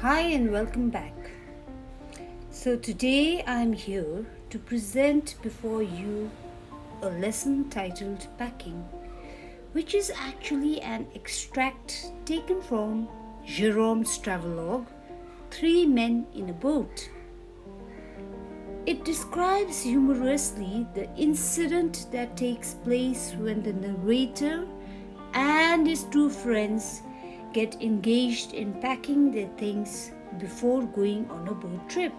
Hi and welcome back. So today I'm here to present before you a lesson titled Packing, which is actually an extract taken from Jerome's travelogue, Three Men in a Boat. It describes humorously the incident that takes place when the narrator and his two friends get engaged in packing their things before going on a boat trip.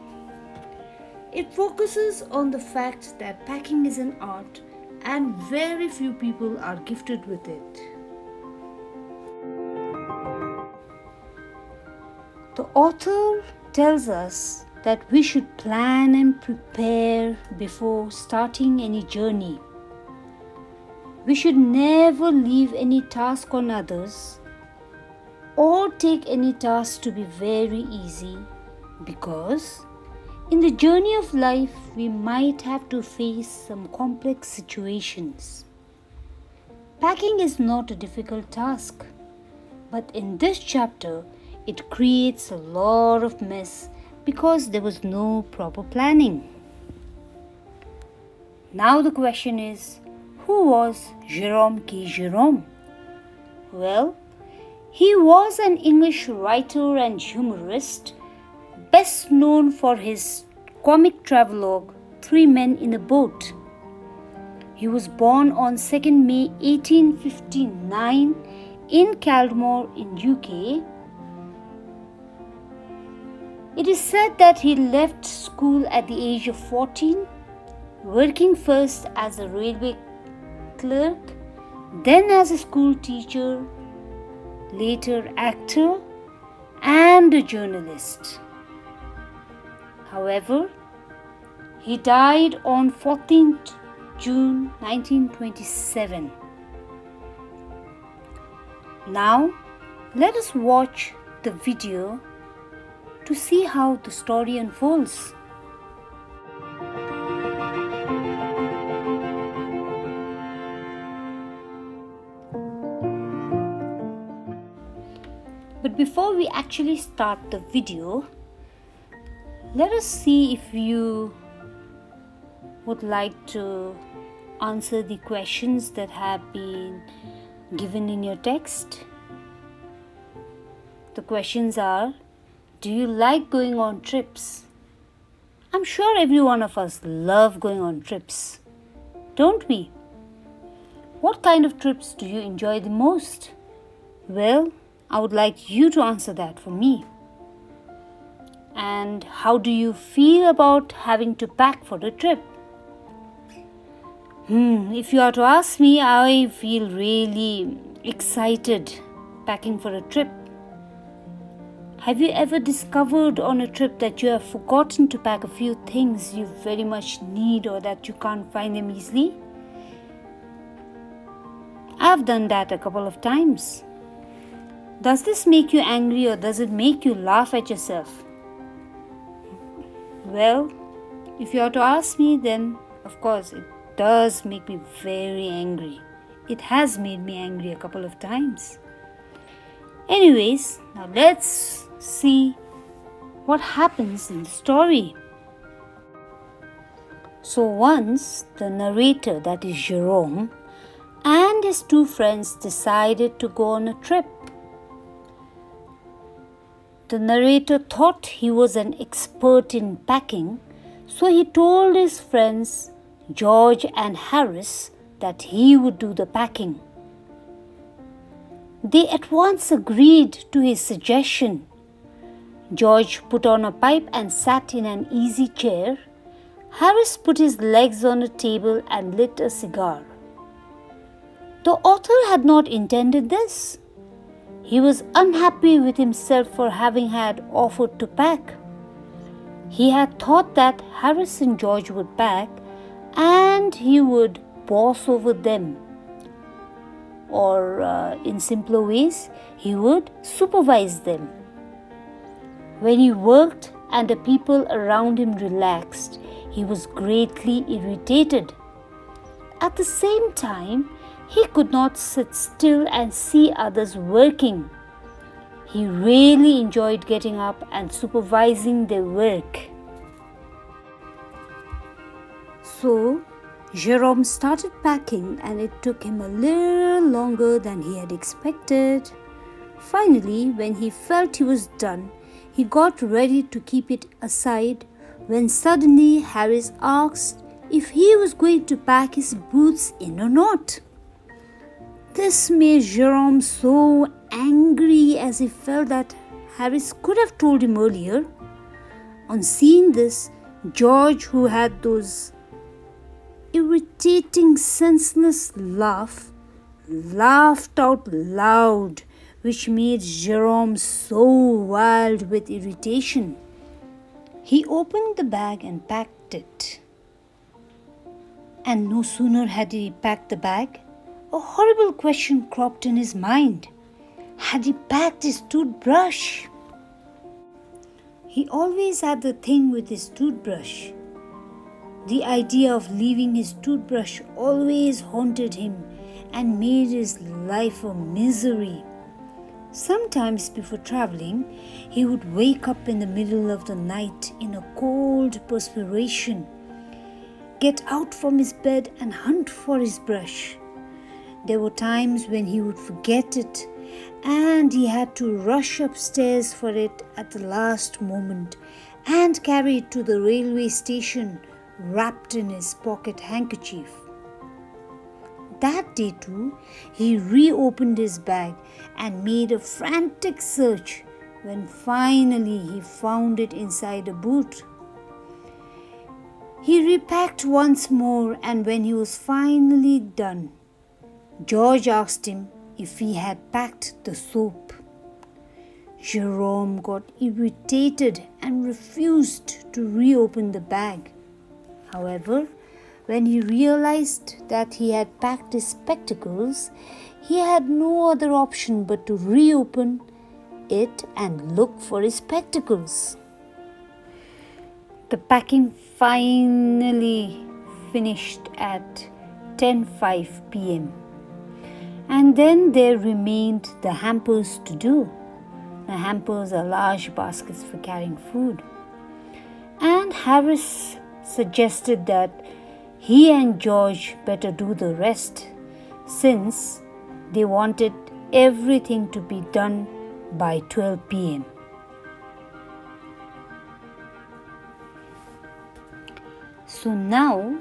It focuses on the fact that packing is an art and very few people are gifted with it. The author tells us that we should plan and prepare before starting any journey. We should never leave any task on others or take any task to be very easy, because in the journey of life we might have to face some complex situations. Packing is not a difficult task, but in this chapter it creates a lot of mess because there was no proper planning. Now the question is, who was Jerome K. Jerome? Well, he was an English writer and humorist, best known for his comic travelogue, Three Men in a Boat. He was born on 2nd May 1859 in Caldmore in UK. It is said that he left school at the age of 14, working first as a railway clerk, then as a school teacher, later actor and a journalist. However, he died on 14th June 1927. Now, let us watch the video to see how the story unfolds. But before we actually start the video, let us see if you would like to answer the questions that have been given in your text. The questions are: do you like going on trips? I'm sure every one of us love going on trips, don't we? What kind of trips do you enjoy the most? Well, I would like you to answer that for me. And how do you feel about having to pack for the trip? If you are to ask me, I feel really excited packing for a trip. Have you ever discovered on a trip that you have forgotten to pack a few things you very much need or that you can't find them easily? I've done that a couple of times. Does this make you angry or does it make you laugh at yourself? Well, if you are to ask me, then of course it does make me very angry. It has made me angry a couple of times. Anyways, now let's see what happens in the story. So once the narrator, that is Jerome, and his two friends decided to go on a trip. The narrator thought he was an expert in packing, so he told his friends George and Harris that he would do the packing. They at once agreed to his suggestion. George put on a pipe and sat in an easy chair. Harris put his legs on a table and lit a cigar. The author had not intended this. He was unhappy with himself for having had offered to pack. He had thought that Harris and George would pack and he would boss over them. Or in simpler ways, he would supervise them. When he worked and the people around him relaxed, he was greatly irritated. At the same time, he could not sit still and see others working. He really enjoyed getting up and supervising their work. So, Jerome started packing, and it took him a little longer than he had expected. Finally, when he felt he was done, he got ready to keep it aside when suddenly Harris asked if he was going to pack his boots in or not. This made Jerome so angry, as he felt that Harris could have told him earlier. On seeing this, George, who had those irritating, senseless laughed out loud, which made Jerome so wild with irritation. He opened the bag and packed it. And no sooner had he packed the bag, a horrible question cropped in his mind. Had he packed his toothbrush? He always had the thing with his toothbrush. The idea of leaving his toothbrush always haunted him and made his life a misery. Sometimes before traveling, he would wake up in the middle of the night in a cold perspiration, get out from his bed and hunt for his brush. There were times when he would forget it, and he had to rush upstairs for it at the last moment and carry it to the railway station wrapped in his pocket handkerchief. That day too, he reopened his bag and made a frantic search when finally he found it inside a boot. He repacked once more, and when he was finally done, George asked him if he had packed the soap. Jerome got irritated and refused to reopen the bag. However, when he realized that he had packed his spectacles, he had no other option but to reopen it and look for his spectacles. The packing finally finished at 10:05 p.m. And then there remained the hampers to do. The hampers are large baskets for carrying food. And Harris suggested that he and George better do the rest, since they wanted everything to be done by 12 p.m. So now,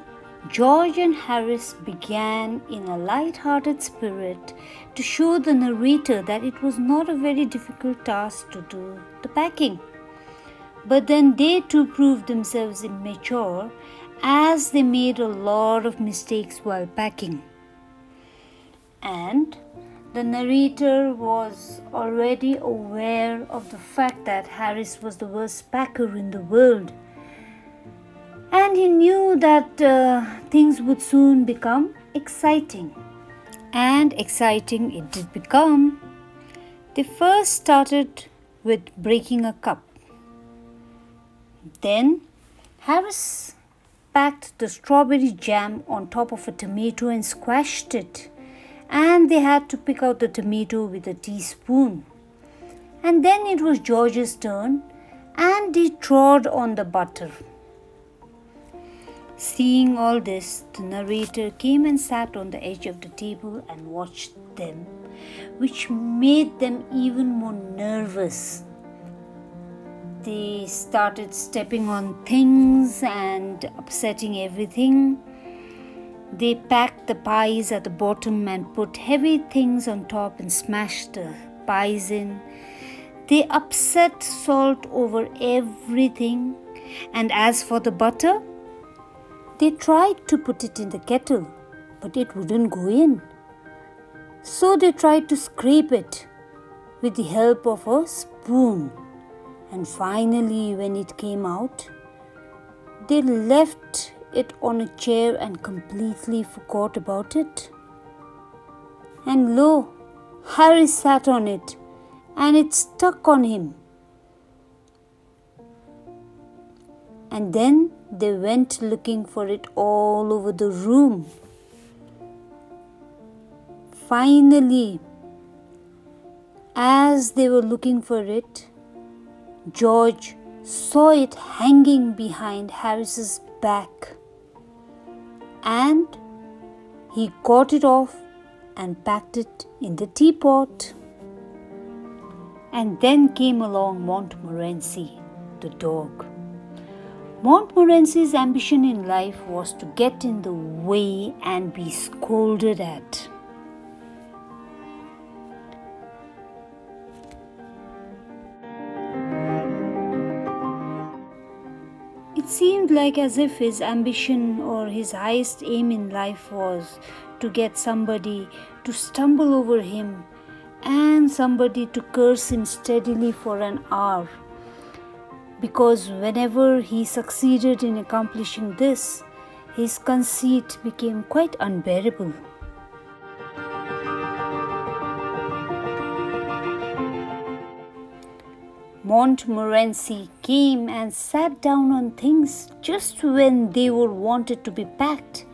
George and Harris began in a light-hearted spirit to show the narrator that it was not a very difficult task to do the packing. But then they too proved themselves immature, as they made a lot of mistakes while packing. And the narrator was already aware of the fact that Harris was the worst packer in the world. And he knew that things would soon become exciting. And exciting it did become. They first started with breaking a cup. Then Harris packed the strawberry jam on top of a tomato and squashed it. And they had to pick out the tomato with a teaspoon. And then it was George's turn, and he trod on the butter. Seeing all this, the narrator came and sat on the edge of the table and watched them, which made them even more nervous. They started stepping on things and upsetting everything. They packed the pies at the bottom and put heavy things on top and smashed the pies in. They upset salt over everything. And as for the butter, they tried to put it in the kettle, but it wouldn't go in. So they tried to scrape it with the help of a spoon. And finally, when it came out, they left it on a chair and completely forgot about it. And lo, Harry sat on it, and it stuck on him. And then they went looking for it all over the room. Finally, As they were looking for it, George saw it hanging behind Harris's back, and he got it off and packed it in the teapot. And then came along Montmorency, the dog. Montmorency's ambition in life was to get in the way and be scolded at. It seemed like as if his ambition or his highest aim in life was to get somebody to stumble over him and somebody to curse him steadily for an hour. Because whenever he succeeded in accomplishing this, his conceit became quite unbearable. Montmorency came and sat down on things just when they were wanted to be packed,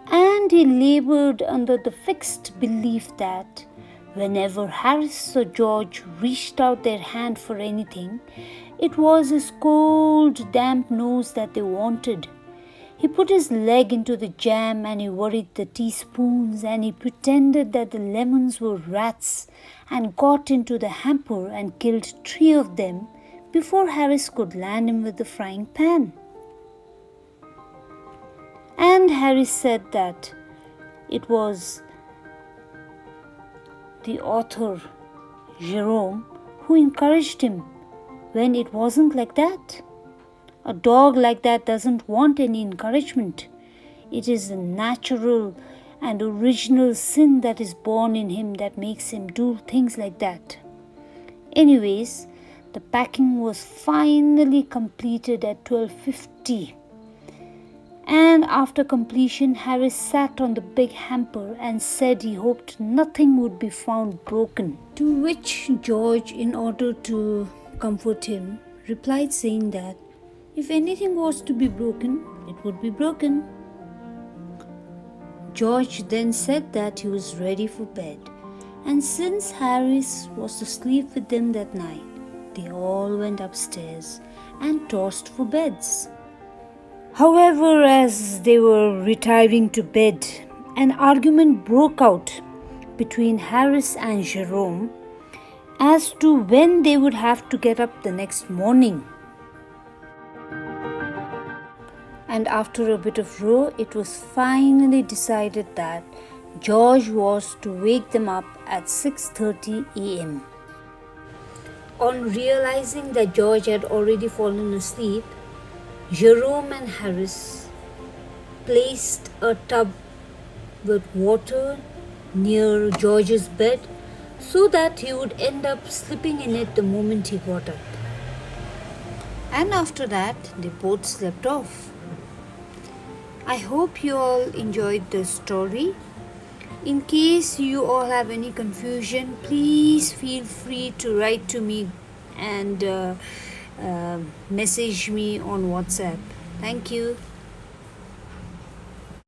and he labored under the fixed belief that whenever Harris or George reached out their hand for anything, it was his cold, damp nose that they wanted. He put his leg into the jam and he worried the teaspoons, and he pretended that the lemons were rats and got into the hamper and killed 3 of them before Harris could land him with the frying pan. And Harris said that it was the author, Jerome, who encouraged him when it wasn't like that. A dog like that doesn't want any encouragement. It is a natural and original sin that is born in him that makes him do things like that. Anyways, the packing was finally completed at 12:50. And after completion, Harris sat on the big hamper and said he hoped nothing would be found broken. To which George, in order to comfort him, replied saying that if anything was to be broken, it would be broken. George then said that he was ready for bed, and since Harris was to sleep with them that night, they all went upstairs and tossed for beds. However, as they were retiring to bed, an argument broke out between Harris and Jerome as to when they would have to get up the next morning. And after a bit of row, it was finally decided that George was to wake them up at 6:30 a.m. On realizing that George had already fallen asleep, Jerome and Harris placed a tub with water near George's bed so that he would end up sleeping in it the moment he got up. And after that, they both slept off. I hope you all enjoyed the story. In case you all have any confusion, please feel free to write to me and message me on WhatsApp. Thank you.